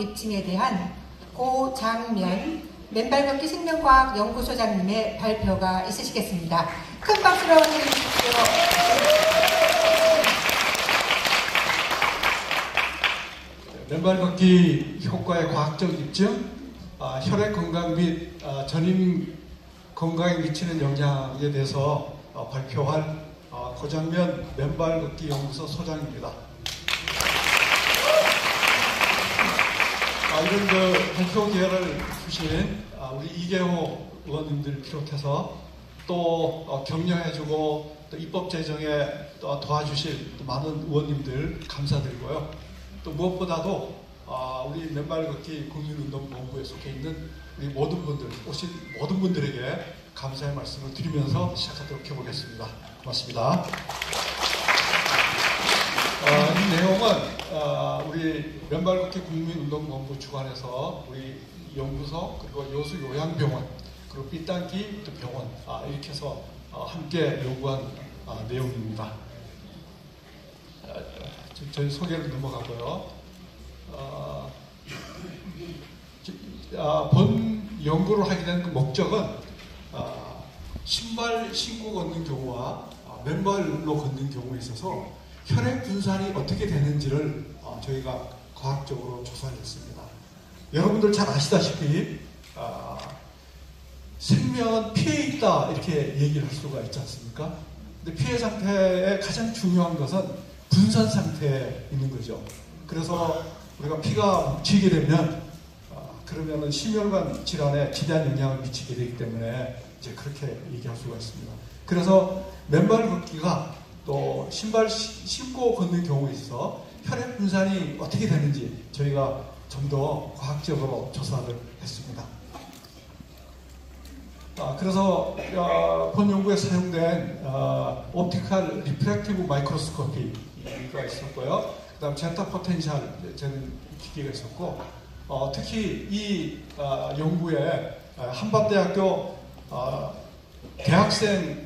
입증에 대한 고장면 맨발걷기 생명과학 연구소장님의 발표가 있으시겠습니다. 큰 박수로 해주십시오. 맨발걷기 효과의 과학적 입증, 혈액 건강 및 전임 건강에 미치는 영향에 대해서 발표할 고장면 맨발걷기 연구소 소장입니다. 이런 발표 기회를 주신 우리 이계호 의원님들 비롯해서 또 격려해주고 또 입법 제정에 또 도와주실 또 많은 의원님들 감사드리고요. 또 무엇보다도 우리 맨발걷기 국민운동본부에 속해 있는 우리 모든 분들, 오신 모든 분들에게 감사의 말씀을 드리면서 시작하도록 해보겠습니다. 고맙습니다. 이 내용은 우리 맨발걷기 국민운동본부 주관에서 우리 연구소 그리고 여수요양병원 그리고 삐땅기 병원 이렇게 해서 함께 요구한 내용입니다. 저희 소개를 넘어가고요. 본 연구를 하게 된 그 목적은 신발 신고 걷는 경우와 맨발로 걷는 경우에 있어서 혈액 분산이 어떻게 되는지를 저희가 과학적으로 조사를 했습니다. 여러분들 잘 아시다시피 생명은 피해에 있다 이렇게 얘기를 할 수가 있지 않습니까? 근데 피해 상태의 가장 중요한 것은 분산 상태에 있는 거죠. 그래서 우리가 피가 뭉치게 되면 그러면은 심혈관 질환에 지대한 영향을 미치게 되기 때문에 이제 그렇게 얘기할 수가 있습니다. 그래서 맨발 걷기가 또 신발 신고 걷는 경우에 있어서 혈액 분산이 어떻게 되는지 저희가 좀 더 과학적으로 조사를 했습니다. 그래서 본 연구에 사용된 옵티컬 리프렉티브 마이크로스코피가 있었고요. 그 다음 제타 포텐셜 재는 기계가 있었고 특히 이 연구에 한밭대학교 대학생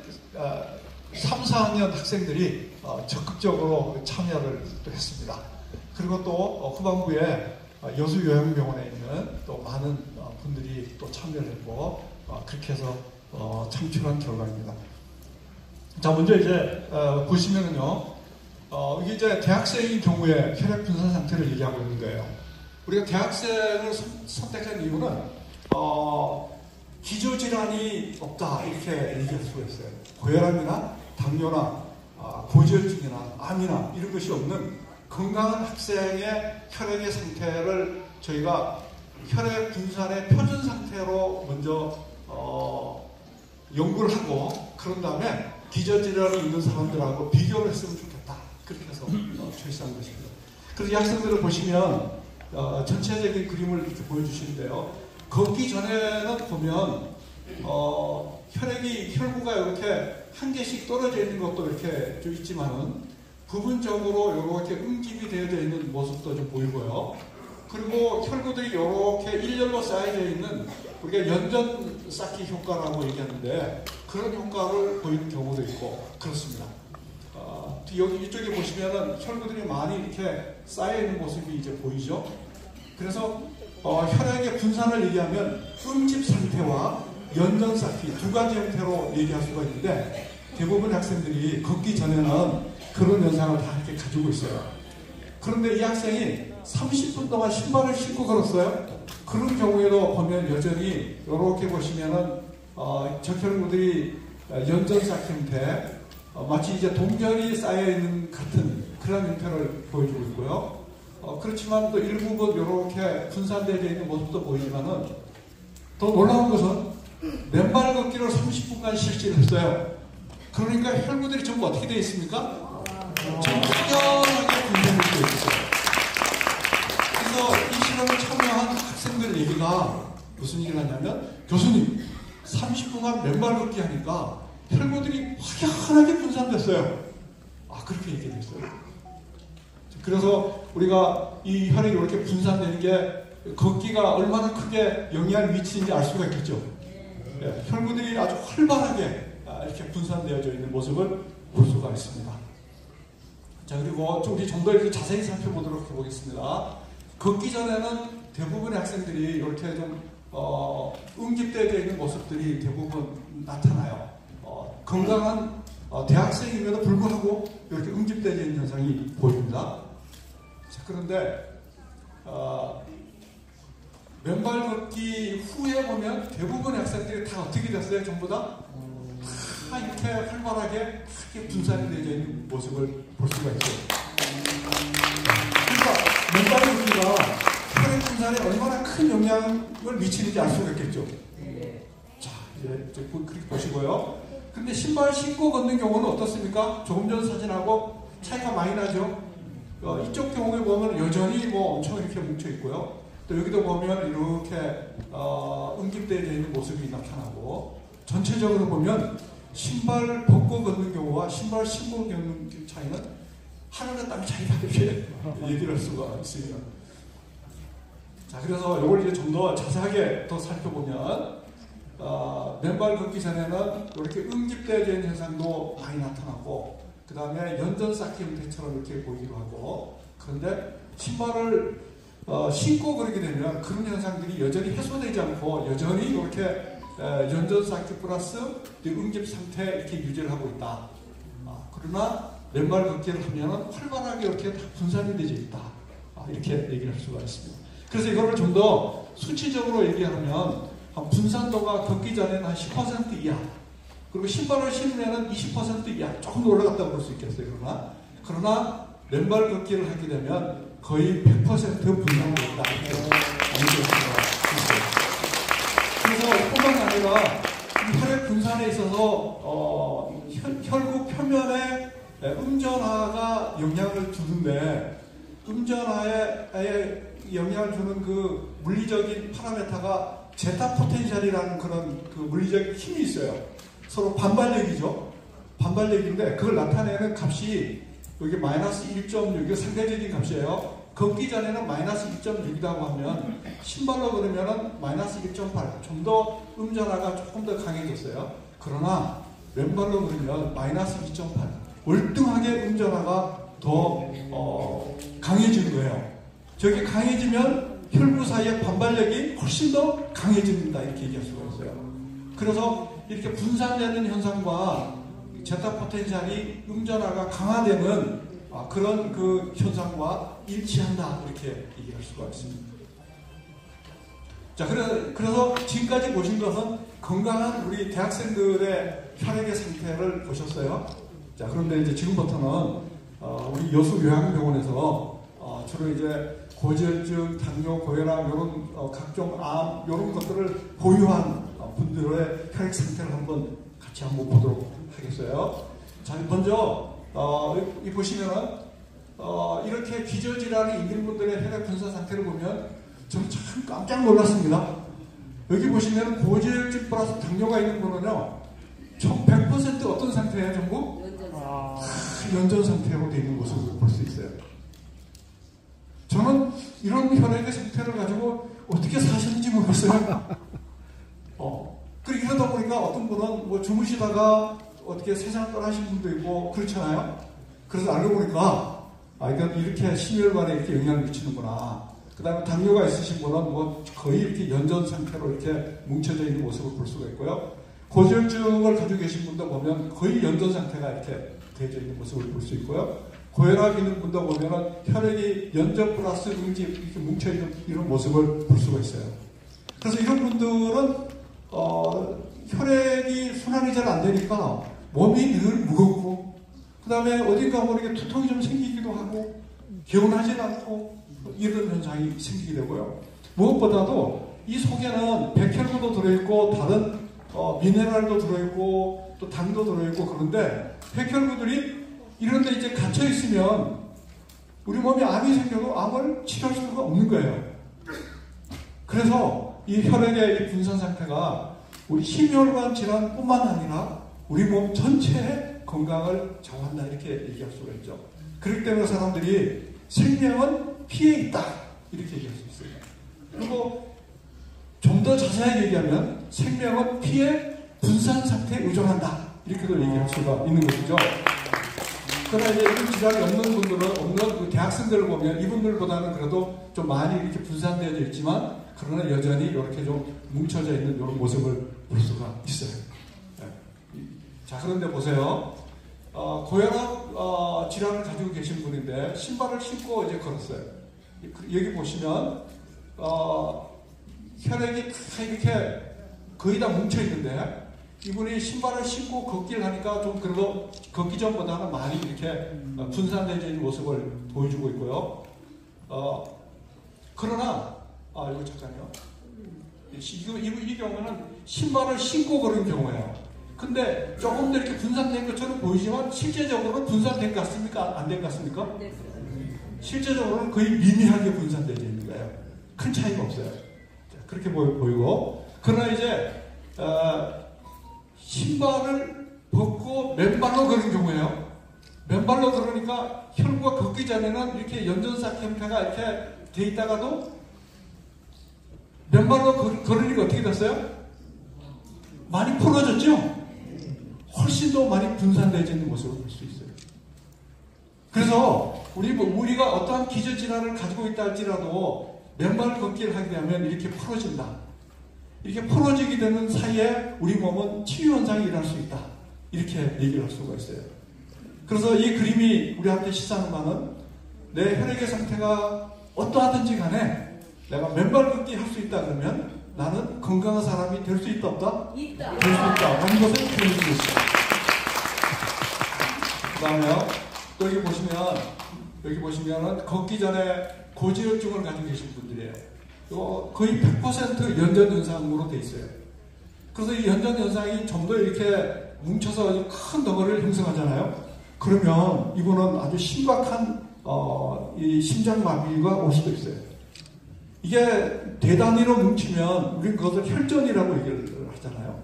3, 4학년 학생들이 적극적으로 참여를 또 했습니다. 그리고 또 후반부에 여수요양병원에 있는 또 많은 분들이 또 참여를 했고 그렇게 해서 창출한 결과입니다. 자, 먼저 이제 보시면은요, 이게 이제 대학생인 경우에 혈액 분산 상태를 얘기하고 있는 거예요. 우리가 대학생을 선택한 이유는 기저질환이 없다 이렇게 얘기할 수가 있어요. 고혈압이나 당뇨나 고지혈증이나 암이나 이런 것이 없는 건강한 학생의 혈액의 상태를 저희가 혈액 분산의 표준 상태로 먼저 연구를 하고 그런 다음에 기저질환이 있는 사람들하고 비교를 했으면 좋겠다. 그렇게 해서 출시한 것입니다. 그래서 이 학생들을 보시면 전체적인 그림을 이렇게 보여주시는데요. 걷기 전에는 보면 혈구가 이렇게 한 개씩 떨어져 있는 것도 이렇게 좀 있지만은 부분적으로 이렇게 응집이 되어져 있는 모습도 좀 보이고요. 그리고 혈구들이 이렇게 일렬로 쌓여져 있는 우리가 연전 쌓기 효과라고 얘기하는데 그런 효과를 보이는 경우도 있고 그렇습니다. 여기 이쪽에 보시면은 혈구들이 많이 이렇게 쌓여 있는 모습이 이제 보이죠. 그래서 혈액의 분산을 얘기하면 응집 상태와 연전 쌓기 두 가지 형태로 얘기할 수가 있는데 대부분 학생들이 걷기 전에는 그런 현상을 다 이렇게 가지고 있어요. 그런데 이 학생이 30분 동안 신발을 신고 걸었어요. 그런 경우에도 보면 여전히 이렇게 보시면은 적혈구들이 연전 쌓기 형태 마치 이제 동전이 쌓여있는 같은 그런 형태를 보여주고 있고요. 그렇지만 또 일부분 이렇게 분산되어 있는 모습도 보이지만은 더 놀라운 것은 맨발 걷기를 30분간 실시를 했어요. 그러니까 혈구들이 전부 어떻게 되어 있습니까? 청결하게 분산이 되어 있어요. 그래서 이 실험에 참여한 학생들 얘기가 무슨 얘기를 하냐면 교수님 30분간 맨발 걷기 하니까 혈구들이 확연하게 분산됐어요. 그렇게 얘기했어요. 그래서 우리가 이 혈액이 이렇게 분산되는 게 걷기가 얼마나 크게 영향을 미치는지 알 수가 있겠죠. 혈구들이 아주 활발하게 이렇게 분산되어져 있는 모습을 볼 수가 있습니다. 자, 그리고 우리 좀 더 이렇게 자세히 살펴보도록 해보겠습니다. 걷기 전에는 대학생들이 이렇게 좀 응집되어 있는 모습들이 대부분 나타나요. 건강한 대학생임에도 불구하고 이렇게 응집되어 있는 현상이 보입니다. 자, 그런데 맨발 걷기 후에 보면 대부분의 학생들이 다 어떻게 됐어요? 전부 다 이렇게 활발하게 크게 분산이 되어 있는 모습을 볼 수가 있어요. 그러니까 맨발 걷기가 혈액 분산에 얼마나 큰 영향을 미치는지 알 수가 있겠죠. 자, 이제 그렇게 보시고요. 근데 신발 신고 걷는 경우는 어떻습니까? 조금 전 사진하고 차이가 많이 나죠. 이쪽 경우에 보면 여전히 뭐 엄청 이렇게 뭉쳐 있고요. 또 여기도 보면 이렇게 응집되어 있는 모습이 나타나고, 전체적으로 보면 신발 벗고 걷는 경우와 신발 신고 걷는 차이는 하늘과 땅 차이다 이렇게 얘기를 할 수가 있습니다. 자, 그래서 이걸 이제 좀 더 자세하게 더 살펴보면 맨발 걷기 전에는 이렇게 응집되어 있는 현상도 많이 나타나고, 그 다음에 연전 쌓기 형태처럼 이렇게 보이기도 하고, 그런데 신발을 신고 그러게 되면 그런 현상들이 여전히 해소되지 않고 여전히 이렇게 연전 쌓기 플러스 응집 상태 이렇게 유지를 하고 있다. 그러나 맨발 걷기를 하면 활발하게 이렇게 다 분산이 되어 있다. 이렇게 얘기를 할 수가 있습니다. 그래서 이거를 좀 더 수치적으로 얘기하면 분산도가 걷기 전에는 한 10% 이하, 그리고 신발을 신으면 20% 이하 조금 더 올라갔다고 볼 수 있겠어요. 그러나 맨발 걷기를 하게 되면 거의 100% 분산되었다. 그래서 뿐만 아니라 혈액 분산에 있어서 혈구 표면에 음전화가 영향을 주는데, 음전화에 영향을 주는 그 물리적인 파라메타가 제타 포텐셜이라는 그런 그 물리적인 힘이 있어요. 서로 반발력이죠. 반발력인데 그걸 나타내는 값이 여기 마이너스 1.6, 이게 상대적인 값이에요. 걷기 전에는 마이너스 2.6이라고 하면 신발로 그러면은 마이너스 1.8, 좀 더 음전화가 조금 더 강해졌어요. 그러나 왼발로 그러면 마이너스 2.8, 월등하게 음전화가 더 강해지는 거예요. 저게 강해지면 혈구 사이의 반발력이 훨씬 더 강해집니다. 이렇게 얘기할 수가 있어요. 그래서 이렇게 분산되는 현상과 제타 포텐셜이 음전화가 강화되는 그런 그 현상과 일치한다. 이렇게 얘기할 수가 있습니다. 자, 그래서 지금까지 보신 것은 건강한 우리 대학생들의 혈액의 상태를 보셨어요. 자, 그런데 이제 지금부터는 우리 여수요양병원에서 주로 이제 고지혈증, 당뇨, 고혈압, 이런 각종 암, 이런 것들을 보유한 분들의 혈액 상태를 같이 한번 보도록 하겠어요. 자, 먼저 이 보시면은 이렇게 기저질환이 있는 분들의 혈액 분산 상태를 보면 저는 참 깜짝 놀랐습니다. 여기 보시면 고지혈증 플러스 당뇨가 있는 분은요, 총 100% 어떤 상태예요? 전부 연전 상태로 되어 있는 모습을 볼 수 있어요. 저는 이런 혈액의 상태를 가지고 어떻게 사셨는지 모르겠어요. 그리고 이러다 보니까 어떤 분은 뭐 주무시다가 어떻게 세상을 떠나신 분도 있고 그렇잖아요. 그래서 알고 보니까 그러니까 이렇게 심혈관에 이렇게 영향을 미치는구나. 그 다음에 당뇨가 있으신 분은 뭐 거의 이렇게 연전 상태로 이렇게 뭉쳐져 있는 모습을 볼 수가 있고요. 고지혈증을 가지고 계신 분도 보면 거의 연전 상태가 이렇게 되어져 있는 모습을 볼 수 있고요. 고혈압 있는 분도 보면은 혈액이 연전 플러스 응집 이렇게 뭉쳐있는 이런 모습을 볼 수가 있어요. 그래서 이런 분들은 혈액이 순환이 잘 안 되니까 몸이 늘 무겁고, 그 다음에 어딘가 모르게 두통이 좀 생기기도 하고, 개운하지 않고, 이런 현상이 생기게 되고요. 무엇보다도 이 속에는 백혈구도 들어있고, 다른 미네랄도 들어있고, 또 당도 들어있고, 그런데 백혈구들이 이런데 이제 갇혀있으면 우리 몸에 암이 생겨도 암을 치료할 수가 없는 거예요. 그래서 이 혈액의 이 분산 상태가 우리 심혈관 질환뿐만 아니라 우리 몸 전체의 건강을 좌우한다. 이렇게 얘기할 수가 있죠. 그렇기 때문에 사람들이 생명은 피에 있다. 이렇게 얘기할 수 있어요. 그리고 좀 더 자세하게 얘기하면 생명은 피의 분산 상태에 의존한다. 이렇게도 얘기할 수가 있는 것이죠. 그러나 이제 이런 질환이 없는 분들은, 없는 그 대학생들을 보면 이분들보다는 그래도 좀 많이 이렇게 분산되어 있지만, 그러나 여전히 이렇게 좀 뭉쳐져 있는 이런 모습을 볼 수가 있어요. 자, 그런데 보세요. 고혈압 질환을 가지고 계신 분인데 신발을 신고 이제 걸었어요. 여기 보시면 혈액이 다 이렇게 거의 다 뭉쳐 있는데 이분이 신발을 신고 걷기를 하니까 좀 그래도 걷기 전보다는 많이 이렇게 분산되어 있는 모습을 보여주고 있고요. 그러나 이거 잠깐요. 이 경우는 신발을 신고 걸은 경우예요. 근데 조금 더 이렇게 분산된 것처럼 보이지만 실제적으로는 분산된 것 같습니까? 안 된 것 같습니까? 네. 실제적으로는 거의 미미하게 분산되어 있는 거예요. 큰 차이가 없어요. 그렇게 보이고. 그러나 이제 신발을 벗고 맨발로 걸은 경우예요. 맨발로 걸으니까 혈구가 걷기 전에는 이렇게 연전사 형태가 이렇게 돼 있다가도 맨발로 걸으니까 어떻게 됐어요? 많이 풀어졌죠? 훨씬 더 많이 분산되어지는 모습을 볼 수 있어요. 그래서 우리가 어떠한 기저질환을 가지고 있다 할지라도 맨발 걷기를 하게 되면 이렇게 풀어진다. 이렇게 풀어지게 되는 사이에 우리 몸은 치유현상이 일어날 수 있다. 이렇게 얘기를 할 수가 있어요. 그래서 이 그림이 우리한테 시사하는 바는 내 혈액의 상태가 어떠하든지 간에 내가 맨발 걷기 할 수 있다 그러면 나는 건강한 사람이 될 수 있다 없다? 있다. 될 수 있다. 라는 것을 표현해주고 있어요. 그 다음에요. 또 여기 보시면은 걷기 전에 고지혈증을 가지고 계신 분들이에요. 거의 100% 연전현상으로 돼 있어요. 그래서 이 연전현상이 좀 더 이렇게 뭉쳐서 큰 덩어리를 형성하잖아요. 그러면 이거는 아주 심각한 이 심장마비가 올 수도 있어요. 이게 대단위로 뭉치면 우리는 그것을 혈전이라고 얘기를 하잖아요.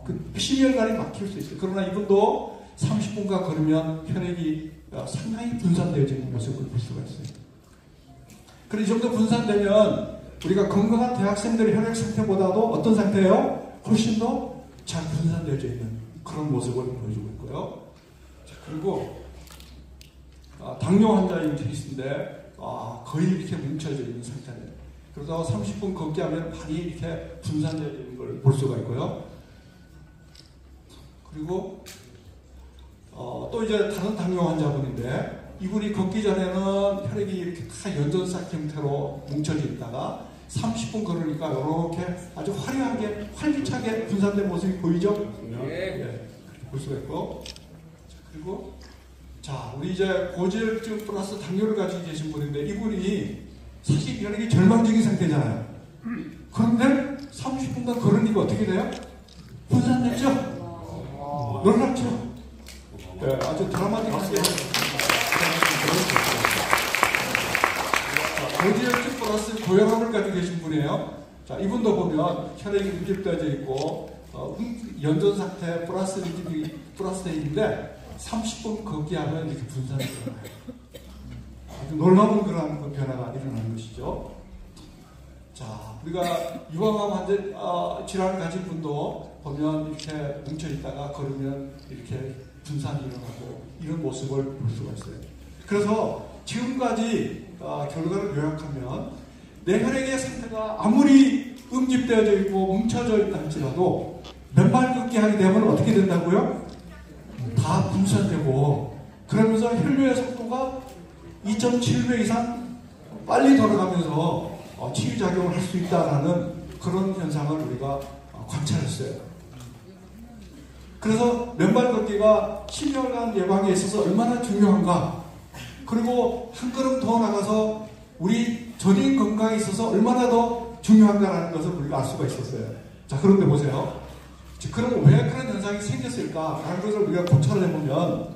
그 심혈관이 막힐 수 있어요. 그러나 이분도 30분간 걸으면 혈액이 상당히 분산되어지는 모습을 볼 수가 있어요. 그리고 이 정도 분산되면 우리가 건강한 대학생들의 혈액 상태보다도 어떤 상태예요? 훨씬 더 잘 분산되어져 있는 그런 모습을 보여주고 있고요. 자, 그리고 당뇨 환자인 케이스인데 거의 이렇게 뭉쳐져 있는 상태예요. 그래서 30분 걷기 하면 많이 이렇게 분산되어 있는 걸 볼 수가 있고요. 그리고 또 이제 다른 당뇨 환자분인데 이분이 걷기 전에는 혈액이 이렇게 다 연전삭 형태로 뭉쳐져 있다가 30분 걸으니까 이렇게 아주 화려하게 활기차게 분산된 모습이 보이죠? 네. 그렇게 볼 수가 있고. 자, 그리고 우리 이제 고지혈증 플러스 당뇨를 가지고 계신 분인데 이분이 사실 혈액이 절망적인 상태잖아요. 그런데 30분간 걸으니까 어떻게 돼요? 분산됐죠? 놀랍죠? 네, 아주 드라마틱하게 고지혈증 플러스 고혈압을 가지고 계신 분이에요. 자, 이분도 보면 혈액이 응집되어져 있고 연전 상태 플러스 응집이 플러스되어 있는데 30분 걷기하면 이렇게 분산이 일어나요. 아주 놀라운 그런 변화가 일어나는 것이죠. 자, 우리가 유방암 환자 질환을 가진 분도 보면 이렇게 뭉쳐 있다가 걸으면 이렇게 분산이 일어나고 이런 모습을 볼 수가 있어요. 그래서 지금까지 결과를 요약하면 내 혈액의 상태가 아무리 응집되어져 있고 뭉쳐져 있다 할지라도 맨발 걷기 하게 되면 어떻게 된다고요? 다 분산되고 그러면서 혈류의 속도가 2.7배 이상 빨리 돌아가면서 치유작용을 할 수 있다라는 그런 현상을 우리가 관찰했어요. 그래서 맨발 걷기가 심혈관 예방에 있어서 얼마나 중요한가, 그리고 한 걸음 더 나가서 우리 전인 건강에 있어서 얼마나 더 중요한가라는 것을 우리가 알 수가 있었어요. 자, 그런데 보세요. 그럼 왜 그런 현상이 생겼을까라는 것을 우리가 고찰을 해보면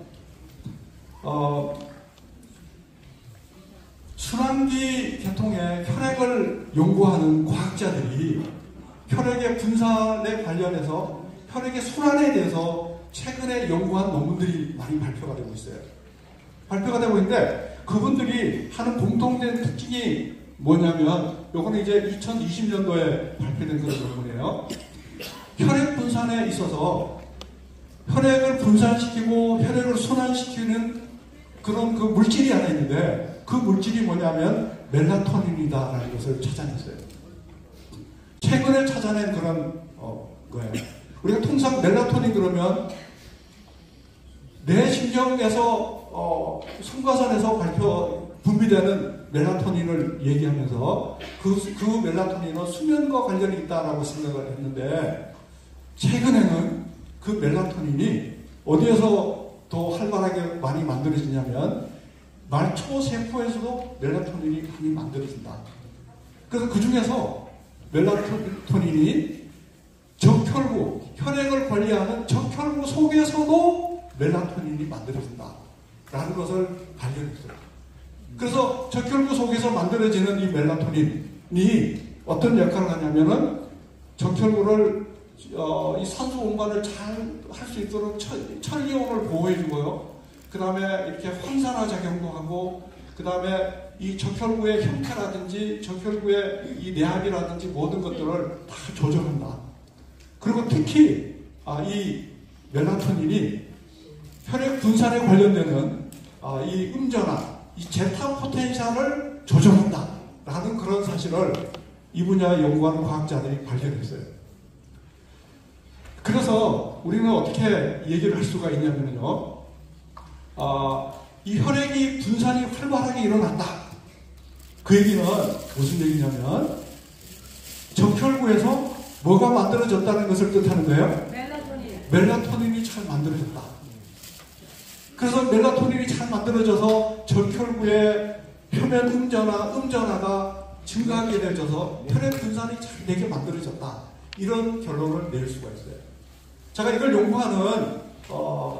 순환기 계통의 혈액을 연구하는 과학자들이 혈액의 분산에 관련해서 혈액의 순환에 대해서 최근에 연구한 논문들이 많이 발표가 되고 있어요. 발표가 되고 있는데 그분들이 하는 공통된 특징이 뭐냐면 요거는 이제 2020년도에 발표된 그런 논문이에요. 혈액 분산에 있어서 혈액을 분산시키고 혈액을 순환시키는 그런 그 물질이 하나 있는데 그 물질이 뭐냐면 멜라토닌이다라는 것을 찾아냈어요. 최근에 찾아낸 그런 거예요. 우리가 통상 멜라토닌 그러면 뇌 신경에서 성과산에서 분비되는 멜라토닌을 얘기하면서 그 멜라토닌은 수면과 관련이 있다라고 생각을 했는데 최근에는 그 멜라토닌이 어디에서 더 활발하게 많이 만들어지냐면 말초 세포에서도 멜라토닌이 많이 만들어진다. 그래서 그 중에서 멜라토닌이 적혈구, 혈액을 관리하는 적혈구 속에서도 멜라토닌이 만들어진다. 라는 것을 발견했어요. 그래서 적혈구 속에서 만들어지는 이 멜라토닌이 어떤 역할을 하냐면은 적혈구를 이 산소 공간을 잘 할 수 있도록 천리온을 보호해주고요. 그 다음에 이렇게 황산화 작용도 하고, 그 다음에 이 적혈구의 형태라든지 적혈구의 이 내압이라든지 모든 것들을 다 조절한다. 그리고 특히 이 멜라토닌이 혈액 분산에 관련되는 이 음전화, 이 제타 포텐셜을 조절한다. 라는 그런 사실을 이 분야 연구하는 과학자들이 발견했어요. 그래서 우리는 어떻게 얘기를 할 수가 있냐면요. 이 혈액이 분산이 활발하게 일어난다. 그 얘기는 무슨 얘기냐면 적혈구에서 뭐가 만들어졌다는 것을 뜻하는 거예요? 멜라토닌이 잘 만들어졌다. 그래서 멜라토닌이 잘 만들어져서 적혈구의 표면 음전화가 증가하게 되어서 혈액 분산이 잘 되게 만들어졌다. 이런 결론을 낼 수가 있어요. 제가 이걸 연구하는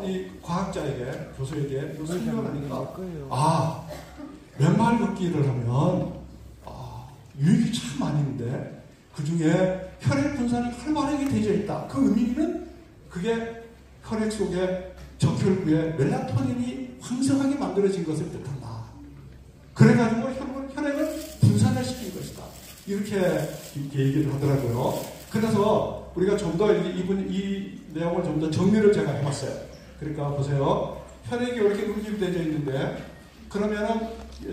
이 과학자에게, 교수에게 이걸 설명을 하니까 맨발 걷기를 하면 유익이 참 많이 있는데 그 중에 혈액 분산이 활발하게 되어 있다. 그 의미는 그게 혈액 속에 적혈구에 멜라토닌이 황성하게 만들어진 것을 뜻한다. 그래가지고 혈액을 분산을 시킨 것이다. 이렇게 얘기를 하더라고요. 그래서 우리가 좀 더 이 내용을 좀 더 정리를 제가 해봤어요. 그러니까 보세요. 혈액이 이렇게 응집되어 있는데 그러면은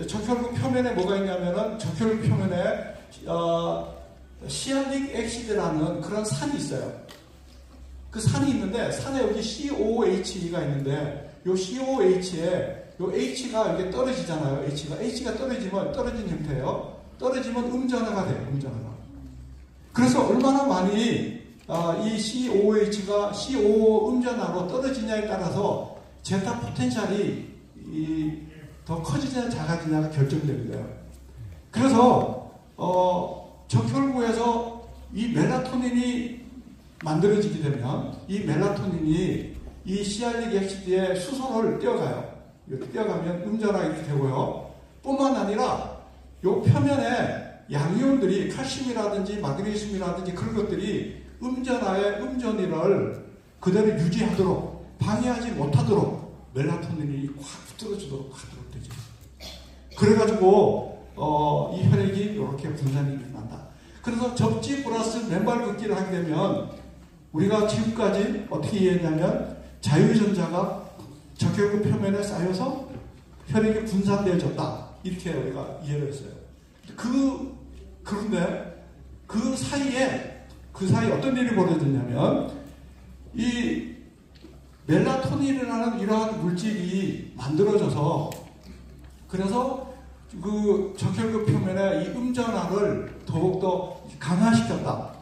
적혈구 표면에 뭐가 있냐면은 적혈구 표면에 시알릭 액시드라는 그런 산이 있어요. 그 산이 있는데 산에 여기 COOH가 있는데 요 COOH에 요 H가 이렇게 떨어지잖아요. H가 떨어지면 떨어진 형태예요. 떨어지면 음전화가 돼요. 음전화가. 그래서 얼마나 많이 이 COOH가 CO 음전화로 떨어지냐에 따라서 제타 포텐셜이 더 커지냐 작아지냐가 결정되는 거예요. 그래서 적혈구에서 이 멜라토닌이 만들어지게 되면 이 멜라토닌이 이 시알릭 액시드의 수소를 떼어가요. 이렇게 떼어가면 음전화 이렇게 되고요. 뿐만 아니라 요 표면에 양이온들이 칼슘이라든지 마그네슘이라든지 그런 것들이 음전화의 음전이를 그대로 유지하도록 방해하지 못하도록 멜라토닌이 확 붙들어주도록 하도록 되죠. 그래가지고 이 혈액이 이렇게 분산이 일어난다. 그래서 접지 플러스 맨발 걷기를 하게 되면 우리가 지금까지 어떻게 이해했냐면 자유전자가 적혈구 표면에 쌓여서 혈액이 분산되어졌다. 이렇게 우리가 이해를 했어요. 그런데 그 사이에 어떤 일이 벌어졌냐면 이 멜라토닌이라는 이러한 물질이 만들어져서 그래서 그 적혈구 표면에 이 음전화를 더욱더 강화시켰다.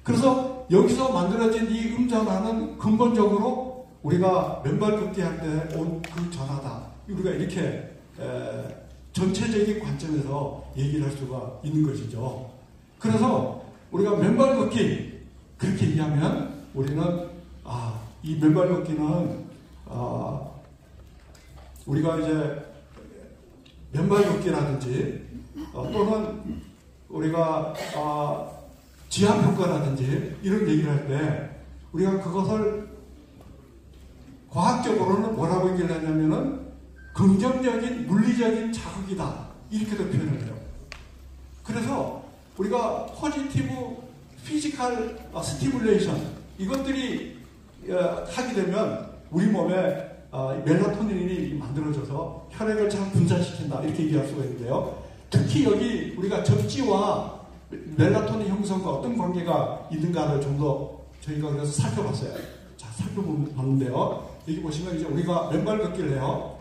그래서 여기서 만들어진 이 음전화는 근본적으로 우리가 맨발 걷기 할 때 온 그 전화다. 우리가 이렇게 전체적인 관점에서 얘기를 할 수가 있는 것이죠. 그래서 우리가 맨발 걷기 그렇게 얘기하면 우리는 이 맨발 걷기는 우리가 이제 맨발 걷기라든지 또는 우리가 지압효과라든지 이런 얘기를 할 때 우리가 그것을 과학적으로는 뭐라고 얘기를 하냐면은 긍정적인 물리적인 자극이다. 이렇게도 표현을 해요. 그래서 우리가 포지티브 피지컬 스티뮬레이션 이것들이 하게 되면 우리 몸에 멜라토닌이 만들어져서 혈액을 잘 분산시킨다 이렇게 얘기할 수가 있는데요. 특히 여기 우리가 접지와 멜라토닌 형성과 어떤 관계가 있는가를 좀 더 저희가 그래서 살펴봤어요. 자, 살펴봤는데요. 여기 보시면 이제 우리가 맨발 걷기를 해요.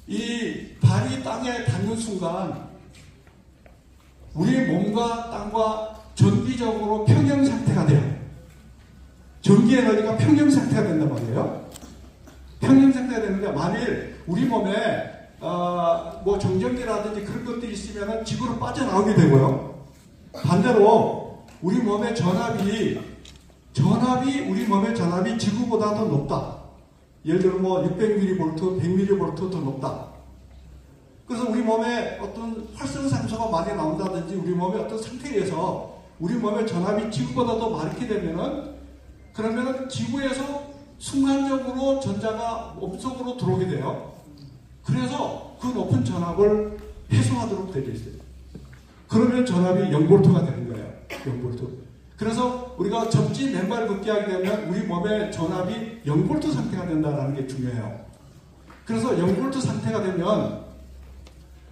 이 발이 땅에 닿는 순간 우리의 몸과 땅과 전기적으로 평형 상태가 돼요. 전기 에너지가 평형 상태가 된단 말이에요. 평형 상태가 되는데 만일 우리 몸에 뭐 정전기라든지 그런 것들이 있으면 지구로 빠져나오게 되고요. 반대로 우리 몸의 우리 몸의 전압이 지구보다 더 높다. 예를 들어 뭐 600mV, 100mV 더 높다. 그래서 우리 몸에 어떤 활성산소가 많이 나온다든지 우리 몸의 어떤 상태에 의해서 우리 몸의 전압이 지구보다 더 많게 되면은 그러면은 지구에서 순간적으로 전자가 몸속으로 들어오게 돼요. 그래서 그 높은 전압을 해소하도록 되어 있어요. 그러면 전압이 0V가 되는 거예요. 0V. 그래서 우리가 접지 맨발 걷기 하게 되면 우리 몸의 전압이 0V 상태가 된다는 게 중요해요. 그래서 0V 상태가 되면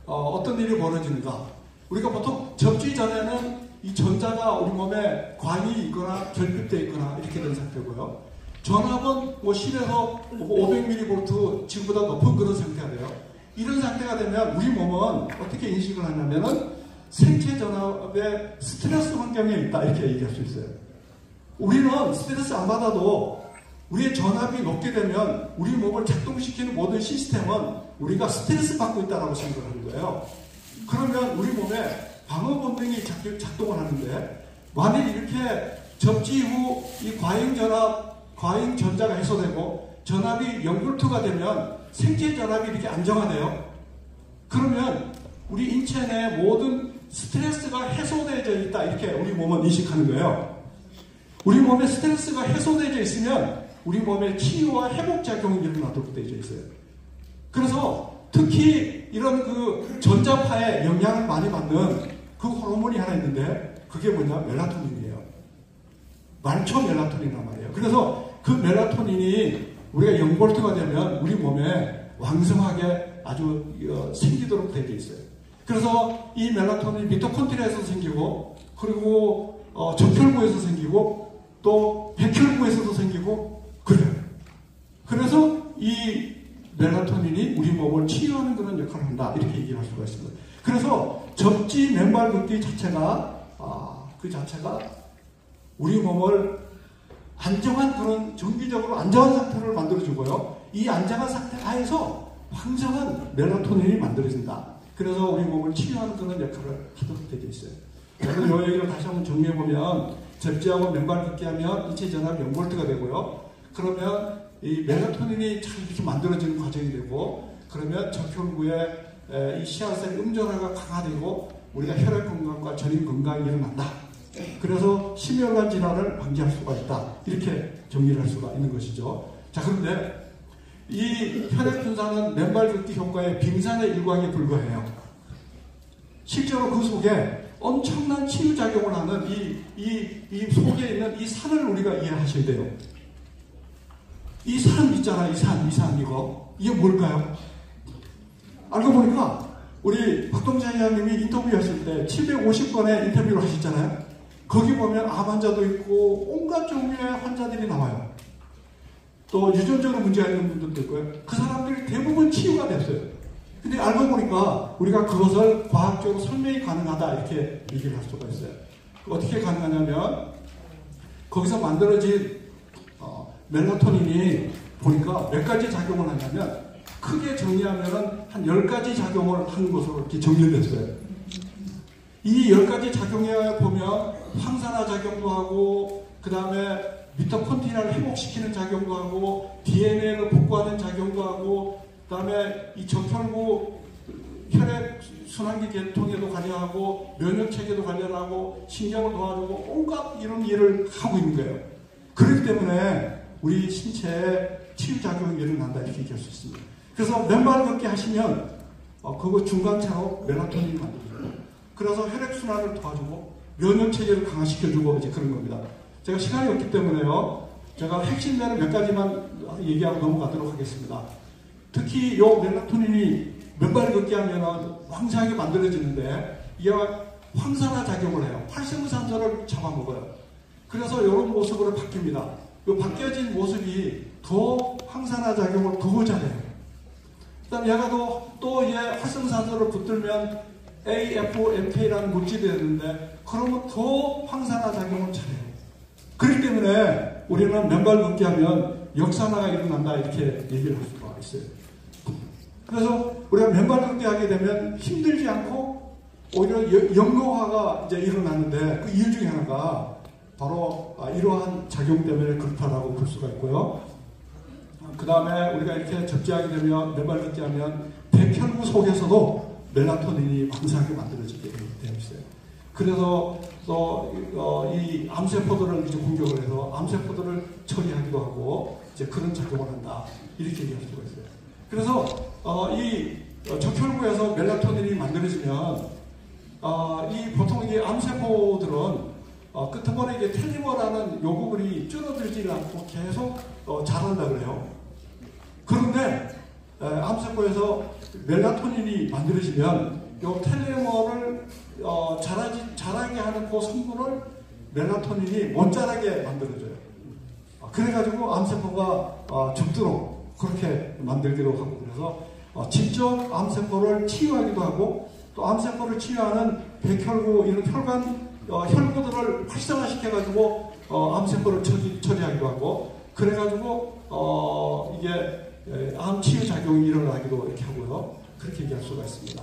어떤 일이 벌어지는가? 우리가 보통 접지 전에는 이 전자가 우리 몸에 광이 있거나 결핍되어 있거나 이렇게 된 상태고요. 전압은 뭐 10에서 500mV 지구보다 높은 그런 상태가 돼요. 이런 상태가 되면 우리 몸은 어떻게 인식을 하냐면은 생체 전압의 스트레스 환경에 있다 이렇게 얘기할 수 있어요. 우리는 스트레스 안 받아도 우리의 전압이 높게 되면 우리 몸을 작동시키는 모든 시스템은 우리가 스트레스 받고 있다고 생각을 하는 거예요. 그러면 우리 몸에 방어 본능이 작동을 하는데 만일 이렇게 접지 후 이 과잉 전자가 해소되고 전압이 0V가 되면 생체 전압이 이렇게 안정화돼요. 그러면 우리 인체 내 모든 스트레스가 해소되어져 있다 이렇게 우리 몸은 인식하는 거예요. 우리 몸에 스트레스가 해소되어져 있으면 우리 몸에 치유와 회복 작용이 일어나도록 되어 있어요. 그래서 특히 이런 그 전자파에 영향을 많이 받는 그 호르몬이 하나 있는데 그게 뭐냐? 멜라토닌이에요. 말초 멜라토닌이란 말이에요. 그래서 그 멜라토닌이 우리가 0V가 되면 우리 몸에 왕성하게 아주 생기도록 되어 있어요. 그래서 이 멜라토닌이 미토콘드리아에서 생기고 그리고 적혈구에서 생기고 또 백혈구에서도 생기고 그래요. 그래서 이 멜라토닌이 우리 몸을 치유하는 그런 역할을 한다 이렇게 얘기를 할 수가 있습니다. 그래서 접지 맨발 걷기 자체가 우리 몸을 안정한 그런 정기적으로 안정한 상태를 만들어주고요. 이 안정한 상태 하에서 황정한 멜라토닌이 만들어진다. 그래서 우리 몸을 치유하는 그런 역할을 하도록 되어 있어요. 오늘 이 얘기를 다시 한번 정리해보면 접지하고 맨발 걷기 하면 인체 전압이 0V가 되고요. 그러면 이 멜라토닌이 잘 이렇게 만들어지는 과정이 되고 그러면 적혈구에 이 시아셀 음전화가 강화되고 우리가 혈액 건강과 전인 건강이 일어난다. 그래서 심혈관 질환을 방지할 수가 있다. 이렇게 정리를 할 수가 있는 것이죠. 자, 그런데 이 혈액 분산은 맨발 걷기 효과의 빙산의 일광에 불과해요. 실제로 그 속에 엄청난 치유작용을 하는 이 속에 있는 이 산을 우리가 이해하셔야 돼요. 이 산 있잖아요. 이 산 이거. 이게 뭘까요? 알고 보니까 우리 박동찬 의원님이 인터뷰하실 때 750건의 인터뷰를 하셨잖아요. 거기 보면 암 환자도 있고 온갖 종류의 환자들이 나와요. 또 유전적으로 문제가 있는 분들도 있고요. 그 사람들이 대부분 치유가 됐어요. 근데 알고 보니까 우리가 그것을 과학적으로 설명이 가능하다 이렇게 얘기를 할 수가 있어요. 어떻게 가능하냐면 거기서 만들어진 멜라토닌이 보니까 몇 가지 작용을 하냐면 크게 정리하면 한 10가지 작용을 하는 것으로 이렇게 정리됐어요. 이 10가지 작용에 보면 항산화 작용도 하고 그 다음에 미토콘드리아를 회복시키는 작용도 하고 DNA를 복구하는 작용도 하고 그 다음에 이 적혈구 혈액 순환기 계통에도 관여하고 면역체계도 관련하고 신경을 도와주고 온갖 이런 일을 하고 있는 거예요. 그렇기 때문에 우리 신체에 치유작용이 일어난다 이렇게 얘기할 수 있습니다. 그래서 맨발 걷기 하시면 그거 중간차로 멜라토닌이 만들어져요. 그래서 혈액순환을 도와주고 면역체계를 강화시켜주고 이제 그런 겁니다. 제가 시간이 없기 때문에요. 제가 핵심되는 몇 가지만 얘기하고 넘어가도록 하겠습니다. 특히 요 멜라토닌이 맨발 걷기 하면 황사하게 만들어지는데 이게 황산화 작용을 해요. 활성산소를 잡아먹어요. 그래서 이런 모습으로 바뀝니다. 이 바뀌어진 모습이 더 황산화 작용을 더 잘해요. 그다음 얘가 또 얘 활성산소를 붙들면 AFMK라는 물질이 되는데 그러면 더 황산화 작용을 잘해요. 그렇기 때문에 우리는 맨발 걷기 하면 역산화가 일어난다 이렇게 얘기를 할 수가 있어요. 그래서 우리가 맨발 걷기 하게 되면 힘들지 않고 오히려 영로화가 이제 일어나는데 그 이유 중에 하나가 바로 이러한 작용 때문에 그렇다라고 볼 수가 있고요. 그 다음에 우리가 이렇게 접지하게 되면 맨발 걷기 하면 백혈구 속에서도 멜라토닌이 왕성하게 만들어지게 되어 있어요. 그래서 또 이 암세포들을 이제 공격을 해서 암세포들을 처리하기도 하고 이제 그런 작용을 한다 이렇게 얘기할 수가 있어요. 그래서 이 적혈구에서 멜라토닌이 만들어지면 이 보통 이 암세포들은 끝머리에 이게 텔리머라는 요 부분이 줄어들지 않고 계속 자란다 그래요. 그런데 암세포에서 멜라토닌이 만들어지면 요 텔리머를 자라게 하는 그 성분을 멜라토닌이 못 자라게 만들어줘요. 그래가지고 암세포가 죽도록 그렇게 만들기도 하고 그래서 직접 암세포를 치유하기도 하고 또 암세포를 치유하는 백혈구 이런 혈구들을 활성화시켜가지고 암세포를 처리하기도 하고 그래가지고 이게 암 치유 작용이 일어나기도 이렇게 하고요. 그렇게 얘기할 수가 있습니다.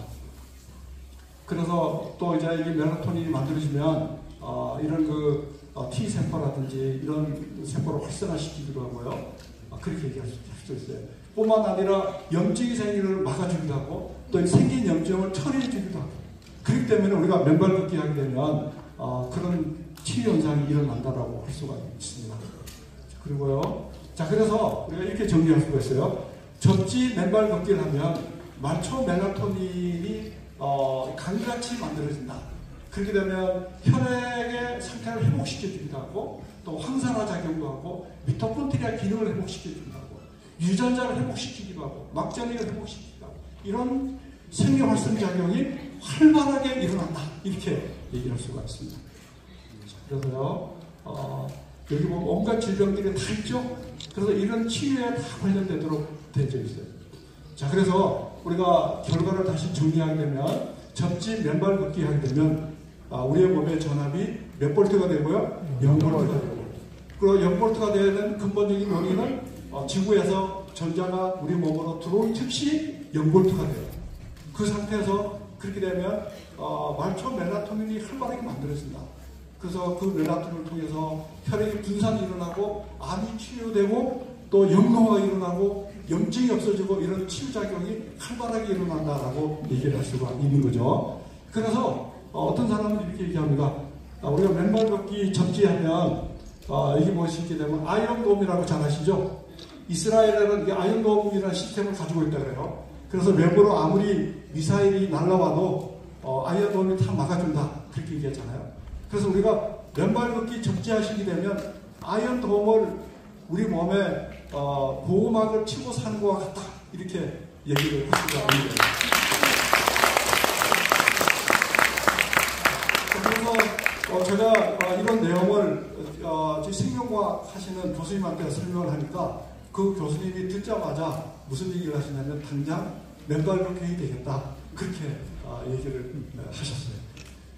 그래서 또 이제 이 멜라토닌이 만들어지면 이런 T 세포라든지 이런 세포를 활성화시키기도 하고요. 그렇게 얘기할 수 있어요. 뿐만 아니라 염증이 생기는 걸 막아주기도 하고 또 생긴 염증을 처리해주기도 하고 그렇기 때문에 우리가 맨발 걷기 하게 되면 그런 치유 현상이 일어난다라고 할 수가 있습니다. 그리고요. 자, 그래서 우리가 이렇게 정리할 수가 있어요. 접지 맨발 걷기를 하면 말초 멜라토닌이 강같이 만들어진다. 그렇게 되면 혈액의 상태를 회복시켜주기도 하고 또 황산화 작용도 하고 미토콘드리아 기능을 회복시켜주기도 하고 유전자를 회복시키기도 하고 막장애를 회복시키기도 하고 이런 생명활성 작용이 활발하게 일어난다. 이렇게 얘기할 수가 있습니다. 그래서요. 여기 보면 온갖 질병들이 다 있죠. 그래서 이런 치유에 다 관련되도록 되어 있어요. 자, 그래서 우리가 결과를 다시 정리하게 되면 접지 맨발 걷기 하게 되면 우리의 몸의 전압이 몇 볼트가 되고요? 0볼트가 되고 그리고 0볼트가 되는 근본적인 원인은 지구에서 전자가 우리 몸으로 들어올 즉시 0볼트가 돼요. 그 상태에서 그렇게 되면 말초 멜라토닌이 활발하게 만들어진다. 그래서 그 멜라토닌을 통해서 혈액의 분산이 일어나고 암이 치유되고 또 영노화가 일어나고 염증이 없어지고 이런 치유작용이 활발하게 일어난다라고 얘기를 할 수가 있는 거죠. 그래서 어떤 사람은 이렇게 얘기합니다. 우리가 맨발 걷기 접지하면 여기 보시게 되면 아이언돔이라고 잘 아시죠? 이스라엘에는 아이언돔이라는 시스템을 가지고 있다 그래요. 그래서 외부로 아무리 미사일이 날라와도 아이언돔이 다 막아준다 그렇게 얘기하잖아요. 그래서 우리가 맨발 걷기 접지하시게 되면 아이언돔을 우리 몸에 보호막을 치고 사는 것과 같다 이렇게 얘기를 할 수가 있는 거예요. 그래서 제가 이런 내용을 제 생명과학 하시는 교수님한테 설명을 하니까 그 교수님이 듣자마자 무슨 얘기를 하시냐면 당장 맨발 걷기 해야 되겠다 그렇게 얘기를 하셨어요.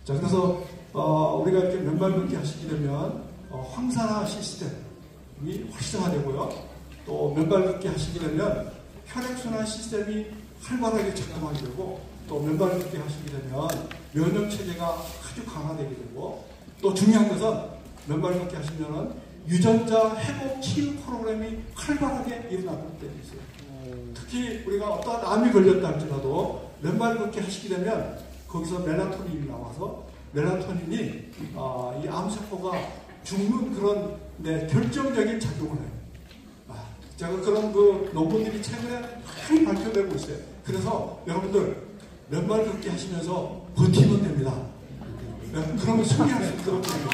자, 그래서 우리가 이렇게 맨발 걷기 하시게 되면 황산화 시스템이 활성화되고요. 또 맨발 걷기 하시게 되면 혈액순환 시스템이 활발하게 작동하게 되고 또 맨발 걷기 하시게 되면 면역체계가 아주 강화되게 되고 또 중요한 것은 맨발 걷기 하시면 유전자 회복 치유 프로그램이 활발하게 일어나도록 되어 있어요. 특히 우리가 어떤 암이 걸렸다 할지라도 맨발 걷기 하시게 되면 거기서 멜라토닌이 나와서 멜라토닌이 이 암세포가 죽는 그런 결정적인 작용을 해요. 제가 그런 그 논문들이 최근에 많이 발표되고 있어요. 그래서 여러분들 맨발 걷기 하시면서 버티면 됩니다. 그러면 승리할 수 있도록 됩니다.